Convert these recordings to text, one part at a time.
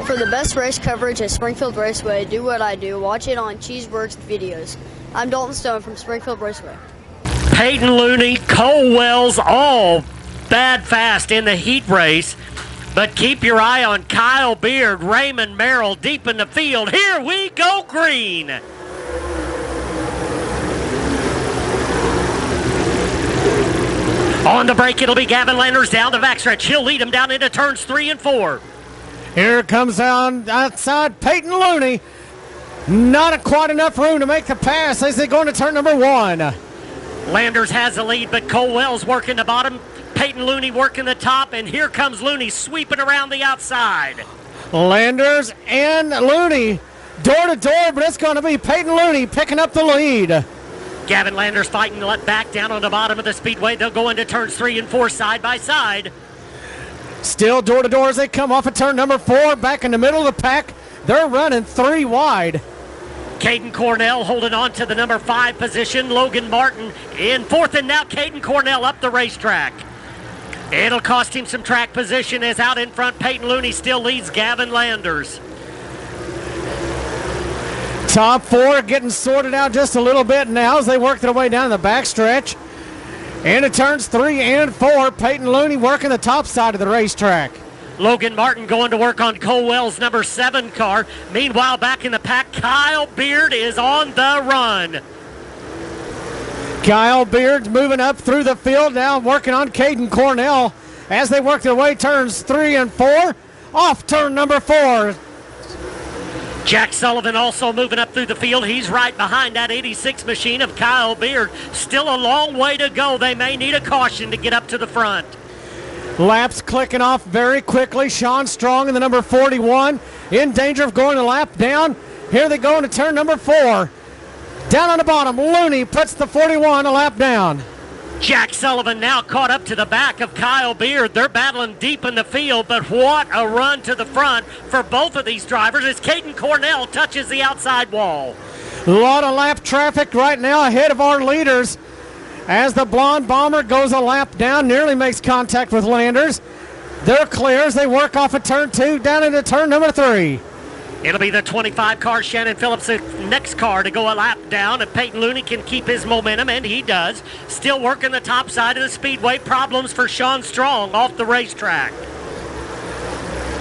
For the best race coverage at Springfield Raceway, do what I do. Watch it on Cheeseworks videos. I'm Dalton Stone from Springfield Raceway. Peyton Looney, Cole Wells, all bad fast in the heat race. But keep your eye on Kyle Beard, Raymond Merrill deep in the field. Here we go, green. On the break, it'll be Gavin Landers down the backstretch. He'll lead him down into turns 3 and 4. Here comes down outside Peyton Looney. Not quite enough room to make the pass as they go into turn number 1. Landers has the lead, but Cole Wells working the bottom. Peyton Looney working the top, and here comes Looney sweeping around the outside. Landers and Looney door to door, but it's going to be Peyton Looney picking up the lead. Gavin Landers fighting back down on the bottom of the speedway. They'll go into turns 3 and 4 side by side. Still door to door as they come off of turn number 4, back in the middle of the pack. They're running 3 wide. Caden Cornell holding on to the number 5 position. Logan Martin in 4th, and now Caden Cornell up the racetrack. It'll cost him some track position as out in front Peyton Looney still leads Gavin Landers. Top 4 getting sorted out just a little bit now as they work their way down the backstretch. Into turns 3 and 4, Peyton Looney working the top side of the racetrack. Logan Martin going to work on Cole Wells' number 7 car. Meanwhile, back in the pack, Kyle Beard is on the run. Kyle Beard's moving up through the field now, working on Caden Cornell as they work their way turns 3 and 4. Off turn number 4. Jack Sullivan also moving up through the field. He's right behind that 86 machine of Kyle Beard. Still a long way to go. They may need a caution to get up to the front. Laps clicking off very quickly. Sean Strong in the number 41 in danger of going a lap down. Here they go into turn number 4. Down on the bottom, Looney puts the 41 a lap down. Jack Sullivan now caught up to the back of Kyle Beard. They're battling deep in the field, but what a run to the front for both of these drivers as Caden Cornell touches the outside wall. A lot of lap traffic right now ahead of our leaders as the blonde bomber goes a lap down, nearly makes contact with Landers. They're clear as they work off of turn 2 down into turn number 3. It'll be the 25 car, Shannon Phillips, the next car to go a lap down, and Peyton Looney can keep his momentum, and he does. Still working the top side of the speedway. Problems for Sean Strong off the racetrack.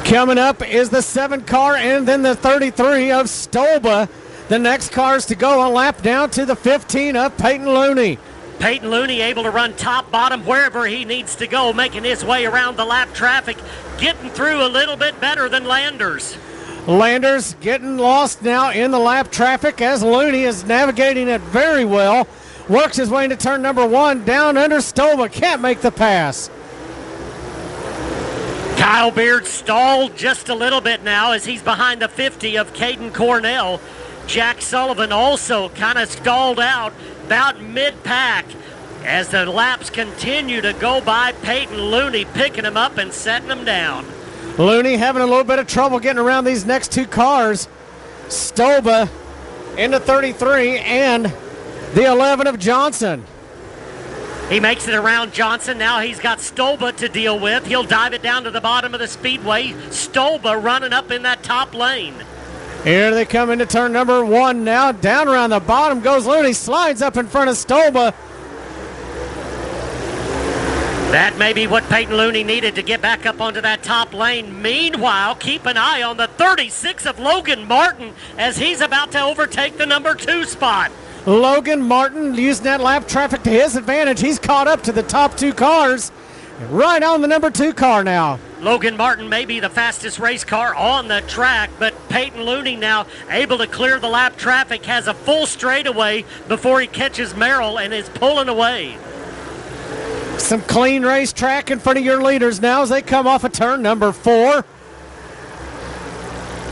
Coming up is the 7 car and then the 33 of Stolba. The next cars to go a lap down to the 15 of Peyton Looney. Peyton Looney able to run top, bottom, wherever he needs to go, making his way around the lap traffic, getting through a little bit better than Landers. Landers getting lost now in the lap traffic as Looney is navigating it very well. Works his way into turn number 1, down under Stolba, can't make the pass. Kyle Beard stalled just a little bit now as he's behind the 50 of Caden Cornell. Jack Sullivan also kind of stalled out about mid-pack as the laps continue to go by. Peyton Looney picking him up and setting him down. Looney having a little bit of trouble getting around these next 2 cars. Stolba into 33 and the 11 of Johnson. He makes it around Johnson. Now he's got Stolba to deal with. He'll dive it down to the bottom of the speedway. Stolba running up in that top lane. Here they come into turn number 1 now. Down around the bottom goes Looney. Slides up in front of Stolba. That may be what Peyton Looney needed to get back up onto that top lane. Meanwhile, keep an eye on the 36 of Logan Martin as he's about to overtake the number 2 spot. Logan Martin using that lap traffic to his advantage. He's caught up to the top 2 cars. Right on the number 2 car now. Logan Martin may be the fastest race car on the track, but Peyton Looney now able to clear the lap traffic, has a full straightaway before he catches Merrill and is pulling away. Some clean racetrack in front of your leaders now as they come off of turn number 4.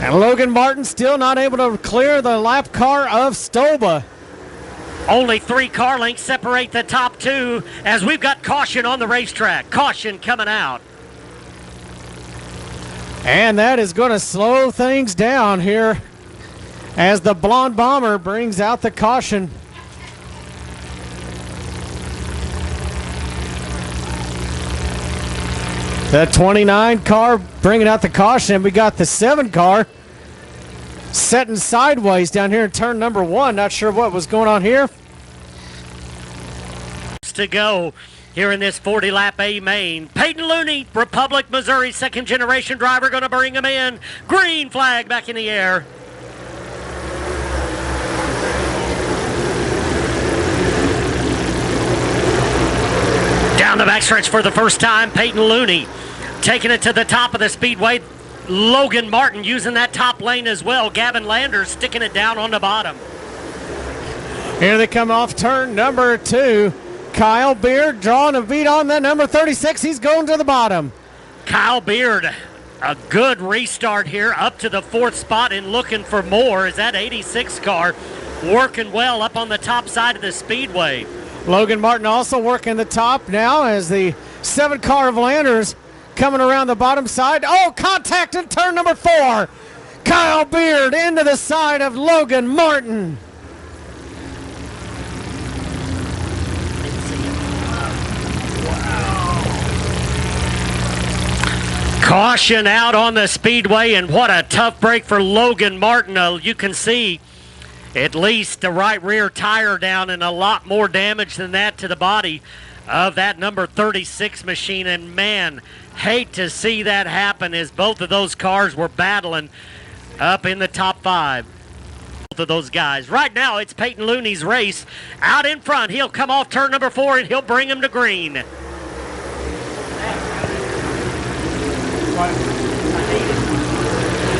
And Logan Martin still not able to clear the lap car of Stolba. Only 3 car lengths separate the top 2 as we've got caution on the racetrack. Caution coming out. And that is going to slow things down here as the blonde bomber brings out the caution. The 29 car bringing out the caution. We got the 7 car setting sideways down here in turn number 1. Not sure what was going on here. To go here in this 40-lap A main. Peyton Looney, Republic, Missouri, second-generation driver, going to bring him in. Green flag back in the air. Down the backstretch for the first time, Peyton Looney taking it to the top of the speedway. Logan Martin using that top lane as well. Gavin Landers sticking it down on the bottom. Here they come off turn number 2. Kyle Beard drawing a beat on that number 36. He's going to the bottom. Kyle Beard, a good restart here, up to the 4th spot and looking for more. Is that 86 car working well up on the top side of the speedway? Logan Martin also working the top now as the 7 car of Landers coming around the bottom side. Oh, contact in turn number 4. Kyle Beard into the side of Logan Martin. Caution out on the speedway, and what a tough break for Logan Martin. You can see at least the right rear tire down and a lot more damage than that to the body of that number 36 machine. And man, hate to see that happen as both of those cars were battling up in the top 5. Both of those guys. Right now it's Peyton Looney's race out in front. He'll come off turn number 4 and he'll bring him to green.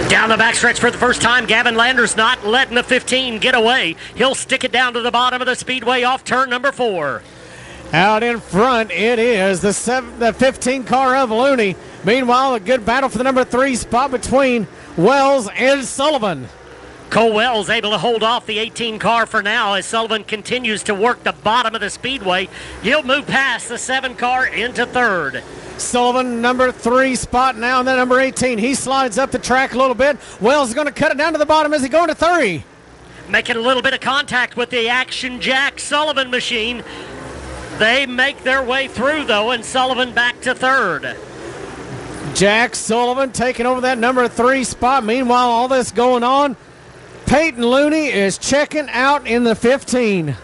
Down the backstretch for the first time, Gavin Landers not letting the 15 get away. He'll stick it down to the bottom of the speedway off turn number 4. Out in front, it is the 15 car of Looney. Meanwhile, a good battle for the number 3 spot between Wells and Sullivan. Cole Wells able to hold off the 18 car for now as Sullivan continues to work the bottom of the speedway. He'll move past the 7 car into 3rd. Sullivan, number 3 spot now, and then number 18. He slides up the track a little bit. Wells is going to cut it down to the bottom as he going to 3. Making a little bit of contact with the Action Jack Sullivan machine. They make their way through, though, and Sullivan back to 3rd. Jack Sullivan taking over that number 3 spot. Meanwhile, all this going on, Peyton Looney is checking out in the 15.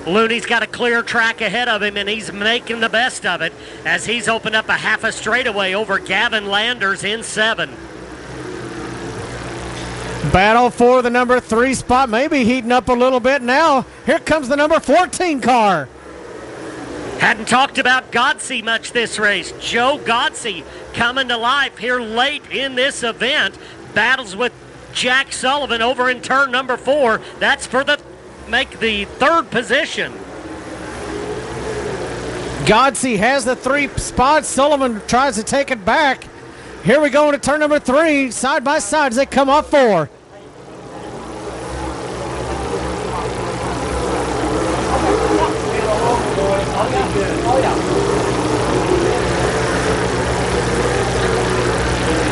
Looney's got a clear track ahead of him, and he's making the best of it as he's opened up a half a straightaway over Gavin Landers in 7. Battle for the number 3 spot, maybe heating up a little bit now. Here comes the number 14 car. Hadn't talked about Godsey much this race. Joe Godsey coming to life here late in this event. Battles with Jack Sullivan over in turn number 4. That's for the make the 3rd position. Godsey has the 3 spots. Sullivan tries to take it back. Here we go into turn number 3, side by side as they come off 4.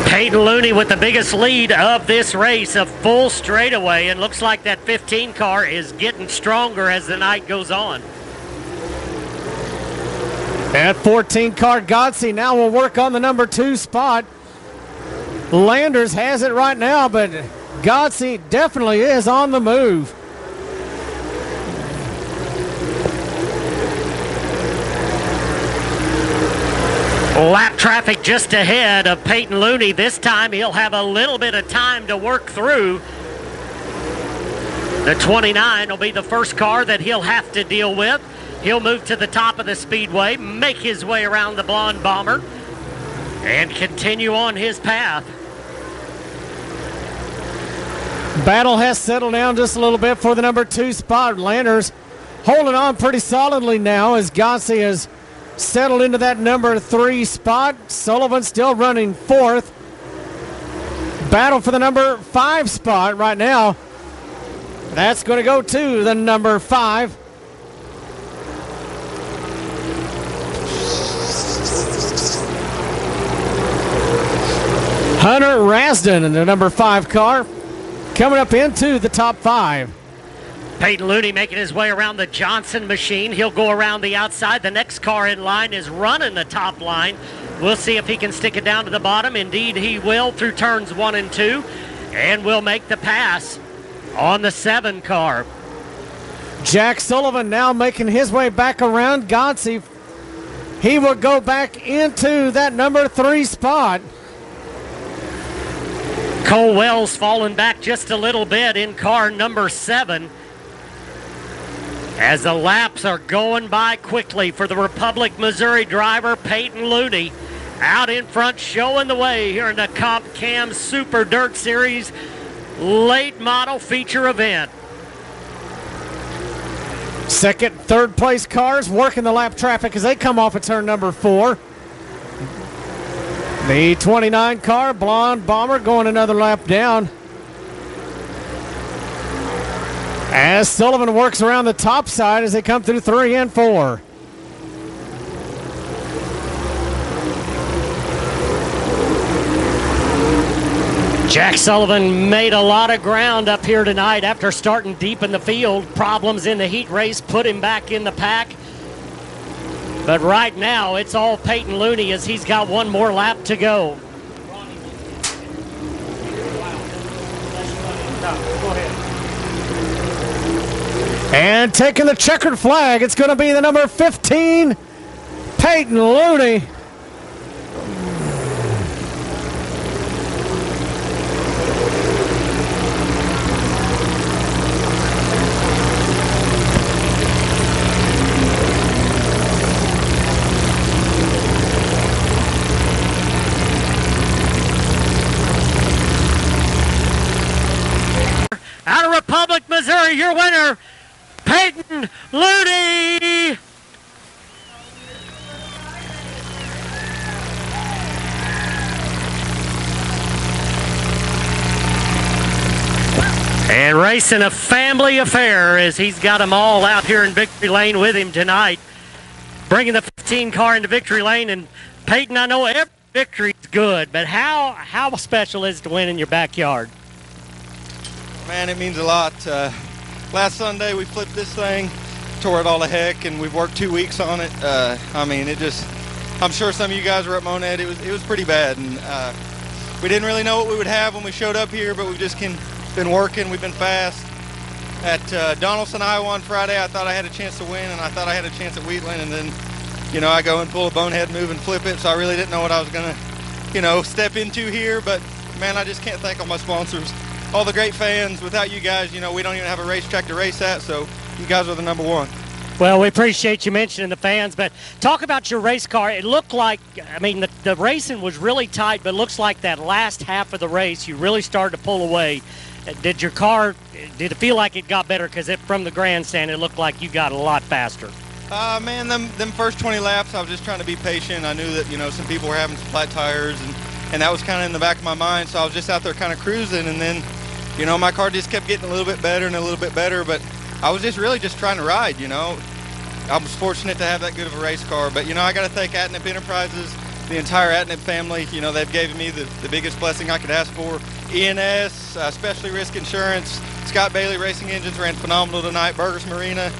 Peyton Looney with the biggest lead of this race, a full straightaway, and looks like that 15 car is getting stronger as the night goes on. That 14 car Godsey now will work on the number 2 spot. Landers has it right now, but Godsey definitely is on the move. Lap traffic just ahead of Peyton Looney. This time he'll have a little bit of time to work through. The 29 will be the first car that he'll have to deal with. He'll move to the top of the speedway, make his way around the blonde bomber, and continue on his path. Battle has settled down just a little bit for the number 2 spot. Landers holding on pretty solidly now as Godsey has settled into that number 3 spot. Sullivan still running 4th. Battle for the number 5 spot right now. That's going to go to the number 5. Hunter Rasden in the number 5 car coming up into the top 5. Peyton Looney making his way around the Johnson machine. He'll go around the outside. The next car in line is running the top line. We'll see if he can stick it down to the bottom. Indeed, he will through turns 1 and 2, and will make the pass on the 7 car. Jack Sullivan now making his way back around Gonsi. He will go back into that number 3 spot. Cole Wells falling back just a little bit in car number 7. As the laps are going by quickly for the Republic, Missouri driver Peyton Looney. Out in front, showing the way here in the Comp Cam Super Dirt Series late model feature event. Second, third place cars working the lap traffic as they come off of turn number 4. The 29 car, Blonde Bomber, going another lap down. As Sullivan works around the top side as they come through 3 and 4. Jack Sullivan made a lot of ground up here tonight after starting deep in the field. Problems in the heat race put him back in the pack. But right now, it's all Peyton Looney as he's got one more lap to go. And taking the checkered flag, it's going to be the number 15, Peyton Looney. Out of Republic, Missouri, your winner, Peyton Looney. And racing a family affair as he's got them all out here in victory lane with him tonight. Bringing the 15 car into victory lane. And Peyton, I know every victory is good, but how special is it to win in your backyard? Man, it means a lot. Last Sunday we flipped this thing, tore it all to heck, and we've worked 2 weeks on it. I mean, I'm sure some of you guys were at Monad. It was pretty bad, and we didn't really know what we would have when we showed up here, but we've just been working. We've been fast. At Donaldson, Iowa on Friday, I thought I had a chance to win, and I thought I had a chance at Wheatland, and then, I go and pull a bonehead move and flip it, so I really didn't know what I was going to, step into here, but, man, I just can't thank all my sponsors. All the great fans. Without you guys, we don't even have a racetrack to race at, so you guys are the number one. Well, we appreciate you mentioning the fans, but talk about your race car. It looked like, the racing was really tight, but it looks like that last half of the race, you really started to pull away. Did it feel like it got better? Because from the grandstand, it looked like you got a lot faster. Man, them first 20 laps, I was just trying to be patient. I knew that, some people were having some flat tires, and that was kind of in the back of my mind, so I was just out there kind of cruising, and then my car just kept getting a little bit better and a little bit better, but I was just really trying to ride, I was fortunate to have that good of a race car, but, I got to thank Atnip Enterprises, the entire Atnip family. They've given me the biggest blessing I could ask for. ENS, Specialty Risk Insurance, Scott Bailey Racing Engines ran phenomenal tonight, Burgers Marina,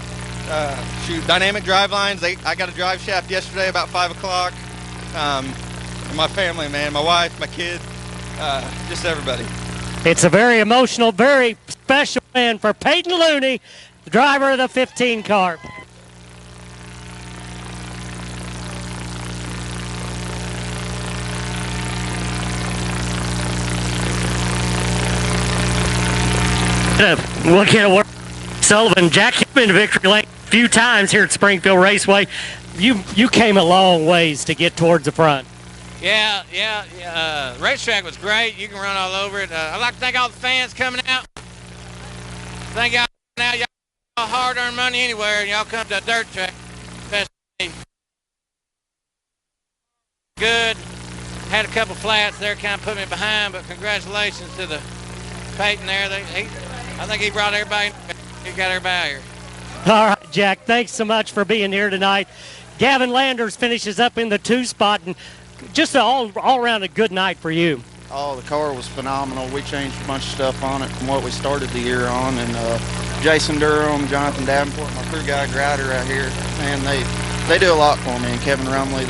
Dynamic Drive Lines. I got a drive shaft yesterday about 5 o'clock. And my family, man, my wife, my kid, just everybody. It's a very emotional, very special win for Peyton Looney, the driver of the 15 car. Look at where Sullivan, Jack, you've been to victory lane a few times here at Springfield Raceway. You came a long ways to get towards the front. Yeah. Racetrack was great. You can run all over it. I'd like to thank all the fans coming out. Thank y'all now. Y'all hard-earned money anywhere, and y'all come to a dirt track. Good. Had a couple flats there, kind of put me behind, but congratulations to the Peyton there. I think he brought everybody. He got everybody out here. All right, Jack. Thanks so much for being here tonight. Gavin Landers finishes up in the 2 spot, and just an all-around a good night for you. Oh, the car was phenomenal. We changed a bunch of stuff on it from what we started the year on. And Jason Durham, Jonathan Davenport, my crew guy Grouter out here, man, they do a lot for me. And Kevin Rumley,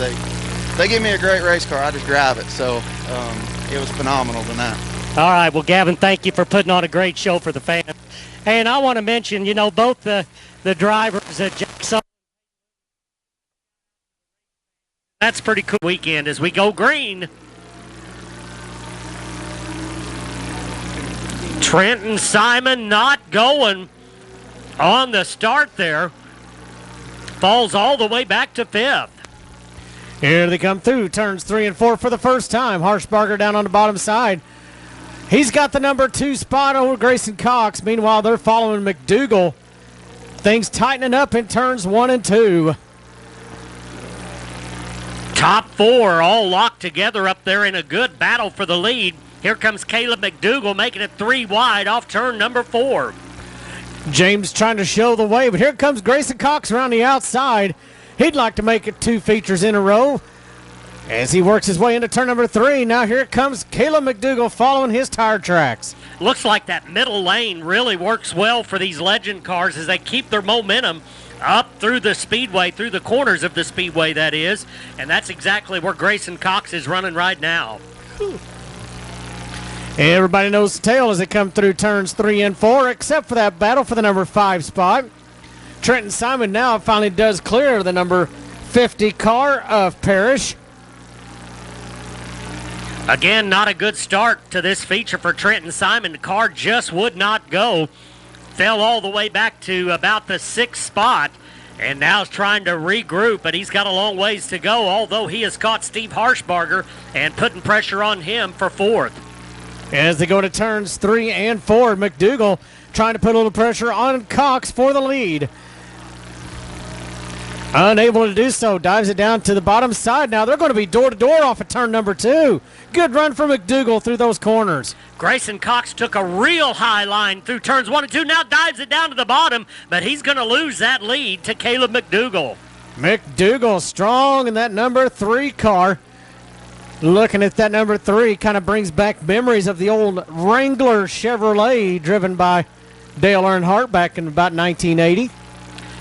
they give me a great race car. I just drive it. So it was phenomenal tonight. All right, well, Gavin, thank you for putting on a great show for the fans. And I want to mention, you know, both the drivers at Jackson. That's a pretty cool weekend as we go green. Trenton Simon not going on the start there. Falls all the way back to 5th. Here they come through turns 3 and 4 for the first time. Harshbarger down on the bottom side. He's got the number 2 spot over Grayson Cox. Meanwhile, they're following McDougal. Things tightening up in turns 1 and 2. Top 4 all locked together up there in a good battle for the lead. Here comes Caleb McDougal making it 3 wide off turn number 4. James trying to show the way, but here comes Grayson Cox around the outside. He'd like to make it 2 features in a row as he works his way into turn number 3. Now here comes Caleb McDougal following his tire tracks. Looks like that middle lane really works well for these legend cars as they keep their momentum up through the speedway, through the corners of the speedway, that is. And that's exactly where Grayson Cox is running right now. Everybody knows the tale as they come through turns 3 and 4, except for that battle for the number 5 spot. Trenton Simon now finally does clear the number 50 car of Parrish. Again, not a good start to this feature for Trenton Simon. The car just would not go. Fell all the way back to about the 6th spot, and now is trying to regroup, but he's got a long ways to go, although he has caught Steve Harshbarger and putting pressure on him for 4th. As they go to turns 3 and 4, McDougal trying to put a little pressure on Cox for the lead. Unable to do so, dives it down to the bottom side. Now they're going to be door-to-door off of turn number 2. Good run for McDougal through those corners. Grayson Cox took a real high line through turns 1 and 2, now dives it down to the bottom, but he's going to lose that lead to Caleb McDougal. McDougal strong in that number 3 car. Looking at that number 3 kind of brings back memories of the old Wrangler Chevrolet driven by Dale Earnhardt back in about 1980.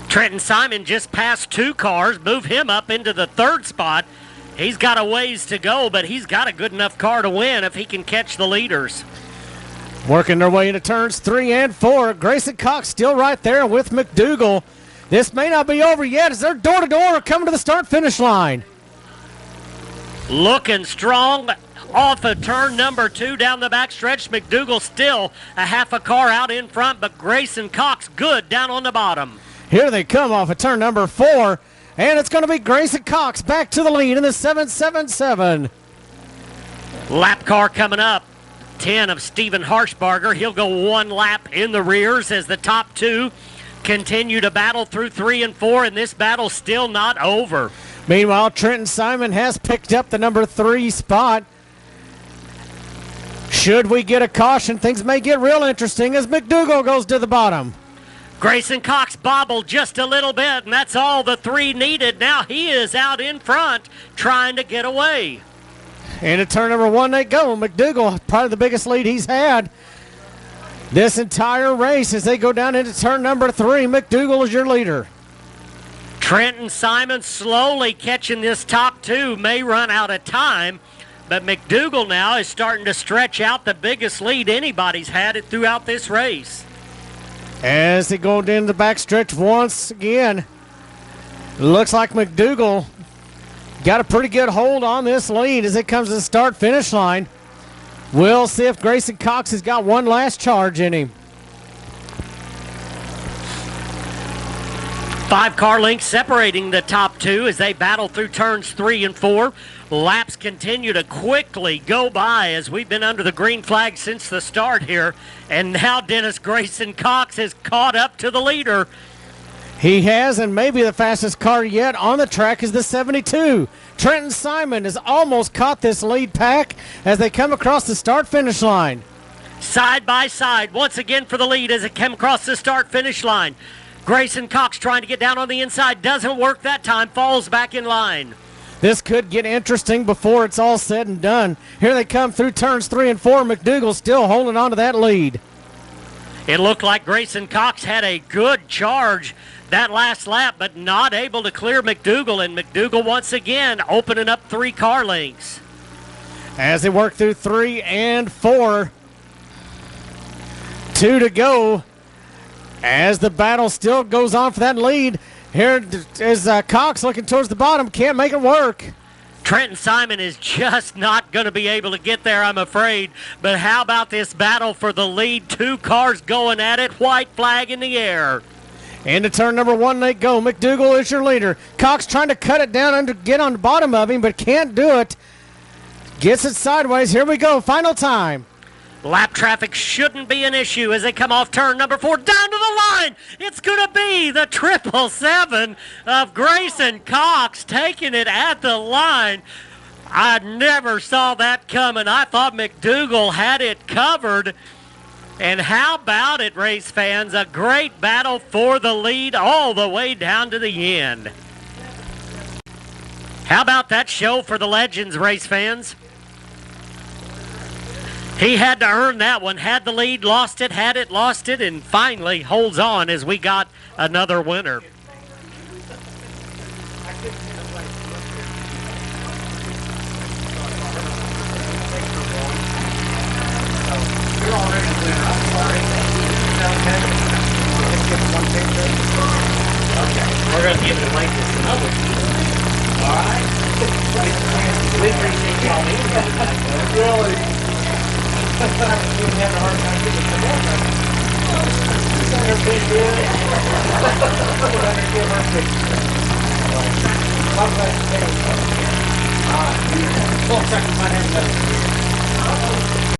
Trenton Simon just passed 2 cars, move him up into the 3rd spot. He's got a ways to go, but he's got a good enough car to win if he can catch the leaders. Working their way into turns 3 and 4. Grayson Cox still right there with McDougal. This may not be over yet as they're door-to-door coming to the start-finish line. Looking strong off of turn number 2 down the backstretch. McDougal still a half a car out in front, but Grayson Cox good down on the bottom. Here they come off of turn number 4, and it's going to be Grayson Cox back to the lead in the 777. Lap car coming up. 10 of Stephen Harshbarger. He'll go 1 lap in the rears as the top 2 continue to battle through 3 and 4, and this battle's still not over. Meanwhile, Trenton Simon has picked up the number 3 spot. Should we get a caution, things may get real interesting as McDougal goes to the bottom. Grayson Cox bobbled just a little bit, and that's all the 3 needed. Now he is out in front trying to get away. Into turn number 1 they go. McDougal, probably the biggest lead he's had this entire race as they go down into turn number 3. McDougal is your leader. Trenton Simon slowly catching this top 2, may run out of time, but McDougal now is starting to stretch out the biggest lead anybody's had it throughout this race. As they go into the backstretch once again, looks like McDougal got a pretty good hold on this lead as it comes to the start-finish line. We'll see if Grayson Cox has got one last charge in him. 5-car length separating the top 2 as they battle through turns 3 and 4. Laps continue to quickly go by as we've been under the green flag since the start here. And now Dennis Grayson Cox has caught up to the leader. He has, and maybe the fastest car yet on the track is the 72. Trenton Simon has almost caught this lead pack as they come across the start-finish line. Side by side, once again for the lead as it came across the start-finish line. Grayson Cox trying to get down on the inside. Doesn't work that time. Falls back in line. This could get interesting before it's all said and done. Here they come through turns 3 and 4. McDougal still holding on to that lead. It looked like Grayson Cox had a good charge that last lap, but not able to clear McDougal, and McDougal once again opening up 3 car lengths. As they work through 3 and 4. 2 to go as the battle still goes on for that lead. Here is Cox looking towards the bottom, can't make it work. Trenton Simon is just not going to be able to get there, I'm afraid. But how about this battle for the lead? 2 cars going at it, white flag in the air. Into turn number 1 they go. McDougal is your leader. Cox trying to cut it down and get on the bottom of him, but can't do it. Gets it sideways. Here we go. Final time. Lap traffic shouldn't be an issue as they come off turn number 4 down to the line. It's going to be the 777 of Grayson Cox taking it at the line. I never saw that coming. I thought McDougal had it covered. And how about it, race fans? A great battle for the lead all the way down to the end. How about that show for the legends, race fans? He had to earn that one. Had the lead, lost it, had it, lost it, and finally holds on as we got another winner. We're going to give it a like this another. All right? We appreciate y'all being here. Really? We're having a hard time getting some more. It's been good. We're going to give her a picture. I'm glad you came. All right. Looks like we might have another.